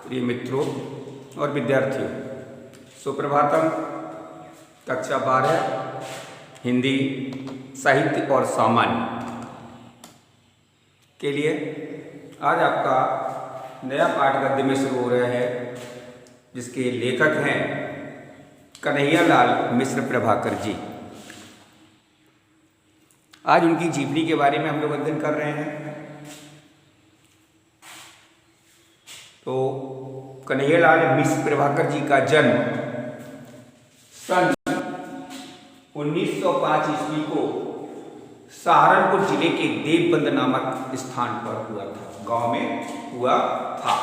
प्रिय मित्रों और विद्यार्थियों, सुप्रभातम। कक्षा 12 हिंदी साहित्य और सामान्य के लिए आज आपका नया पाठ गद्य में शुरू हो रहा है, जिसके लेखक हैं कन्हैयालाल मिश्र प्रभाकर जी। आज उनकी जीवनी के बारे में हम लोग अध्ययन कर रहे हैं। तो कन्हैयालाल मिश्र प्रभाकर जी का जन्म सन 1905 ईस्वी को सहारनपुर जिले के देवबंद नामक स्थान पर हुआ था, गांव में हुआ था।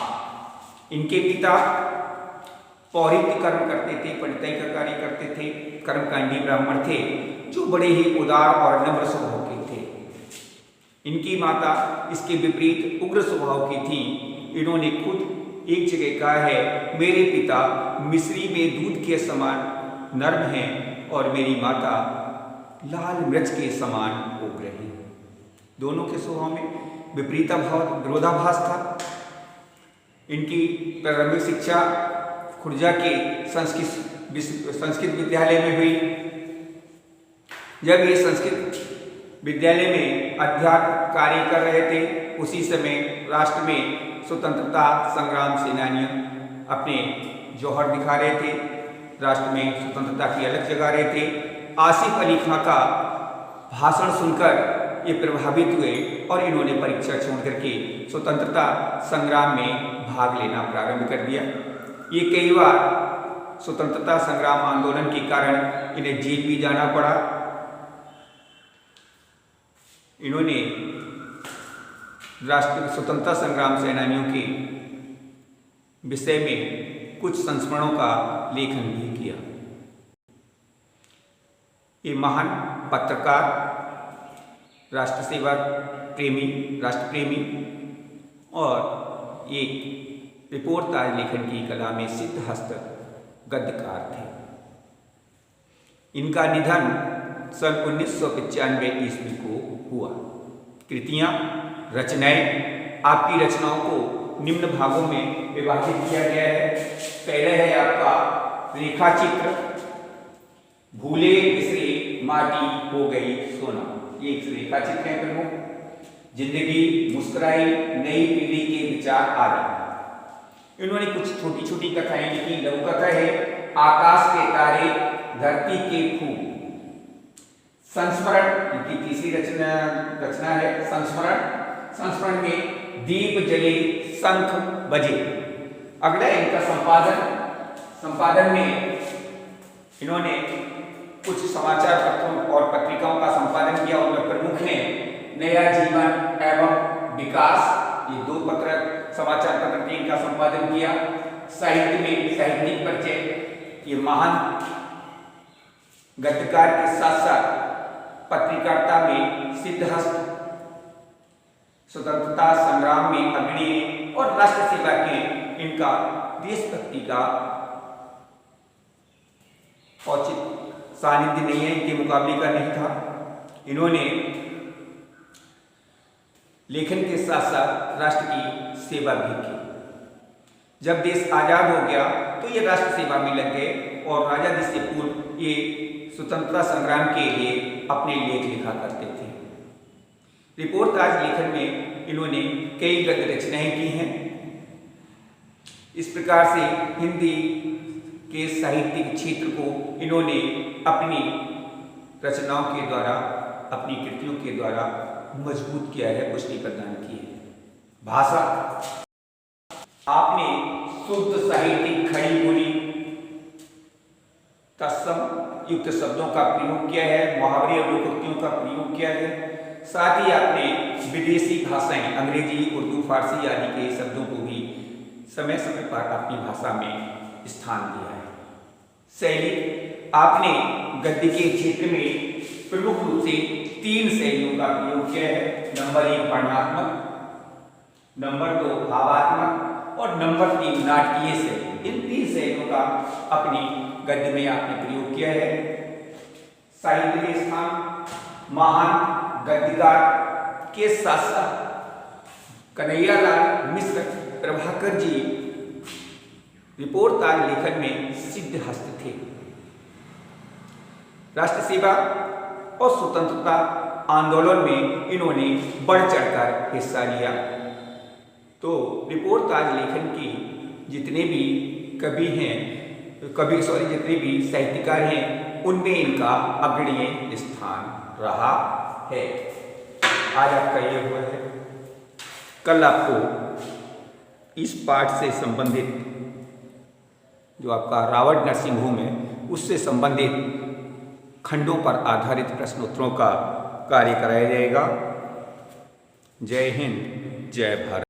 इनके पिता पौरोहित्य कर्म करते थे, पंडिताई का कार्य करते थे, कर्मकांडी ब्राह्मण थे जो बड़े ही उदार और नम्र स्वभाव के थे। इनकी माता इसके विपरीत उग्र स्वभाव की थी। इन्होंने खुद एक जगह कहा है, मेरे पिता मिश्री में दूध के समान नर्म हैं और मेरी माता लाल मिर्च के समान उग्र हैं। दोनों के स्वभाव में विरोधाभास था। इनकी प्रारंभिक शिक्षा खुर्जा के संस्कृत विद्यालय में हुई। जब ये संस्कृत विद्यालय में अध्यात्म कार्य कर रहे थे, उसी समय राष्ट्र में स्वतंत्रता संग्राम सेनानी अपने जौहर दिखा रहे थे, राष्ट्र में स्वतंत्रता की अलग जगा रहे थे। आसिफ अली खां का भाषण सुनकर ये प्रभावित हुए और इन्होंने परीक्षा छोड़ करके स्वतंत्रता संग्राम में भाग लेना प्रारंभ कर दिया। ये कई बार स्वतंत्रता संग्राम आंदोलन के कारण इन्हें जेल भी जाना पड़ा। इन्होंने राष्ट्रीय स्वतंत्रता संग्राम सेनानियों के विषय में कुछ संस्मरणों का लेखन भी किया। ये महान पत्रकार, राष्ट्र सेवक, राष्ट्र प्रेमी और एक रिपोर्टाज लेखन की कला में सिद्धहस्त गद्यकार थे। इनका निधन सन 1995 ईस्वी को हुआ। कृतियां, रचनाएं, आपकी रचनाओं को निम्न भागों में विभाजित किया गया है। पहले है आपका रेखा चित्र, भूले बिसरे माटी हो गई सोना। ये एक रेखा चित्र है प्रमुख। जिंदगी मुस्कुराई, नई पीढ़ी के विचार आदि। इन्होंने कुछ छोटी छोटी कथाएं लिखी। लघु कथा है आकाश के तारे, धरती के फूल। संस्मरण इनकी तीसरी रचना है संस्मरण में दीप जले, शंख बजे। अगला इनका संपादन में इन्होंने कुछ समाचार पत्रों और पत्रिकाओं का संपादन किया। उनमें प्रमुख हैं नया जीवन एवं विकास, ये 2 समाचार पत्र थे, इनका संपादन किया। साहित्य में साहित्यिक परिचय, ये महान गद्यकार के साथ साथ पत्रकारिता में सिद्धहस्त, स्वतंत्रता संग्राम में अग्रणी और राष्ट्र सेवा के इनका देशभक्ति का औचित्य सानिध्य नहीं है, इनके मुकाबले का नहीं था। इन्होंने लेखन के साथ साथ राष्ट्र की सेवा भी की। जब देश आजाद हो गया तो ये राष्ट्र सेवा में लग गए और आजादी से पूर्व ये स्वतंत्रता संग्राम के लिए अपने लेख लिखा करते थे। रिपोर्टाज लेखन में इन्होंने कई गद्य रचनाएं की हैं। इस प्रकार से हिंदी के साहित्यिक क्षेत्र को इन्होंने अपनी रचनाओं के द्वारा, अपनी कृतियों के द्वारा मजबूत किया है, पुष्टि प्रदान की है। भाषा, आपने शुद्ध साहित्यिक खड़ी बोली, तत्सम युक्त शब्दों का प्रयोग किया है, मुहावरे और लोकोक्तियों का प्रयोग किया है। साथ ही आपने विदेशी भाषाएं, अंग्रेजी, उर्दू, फारसी आदि के शब्दों को भी समय समय पर अपनी भाषा में स्थान दिया है। शैली, आपने गद्य के क्षेत्र में प्रमुख रूप से 3 शैलियों का प्रयोग किया है। नंबर 1 वर्णनात्मक, नंबर 2 भावात्मक और नंबर 3 नाटकीय शैली। इन 3 शैलियों का अपनी गद्य में आपने प्रयोग किया है। साहित्य के स्थान महान गद्यकार के साथ साथ कन्हैयालाल मिश्र प्रभाकर जी रिपोर्ट ताज लेखन में सिद्धहस्त थे। राष्ट्र सेवा और स्वतंत्रता आंदोलन में इन्होंने बढ़ चढ़कर हिस्सा लिया। तो रिपोर्ट ताज लेखन की जितने भी जितने भी साहित्यकार हैं उनमें इनका अग्रणीय स्थान रहा है। आज आपका ये हुआ है। कल आपको इस पाठ से संबंधित जो आपका रावण नरसिंह होम है उससे संबंधित खंडों पर आधारित प्रश्नोत्तरों का कार्य कराया जाएगा। जय हिंद, जय भारत।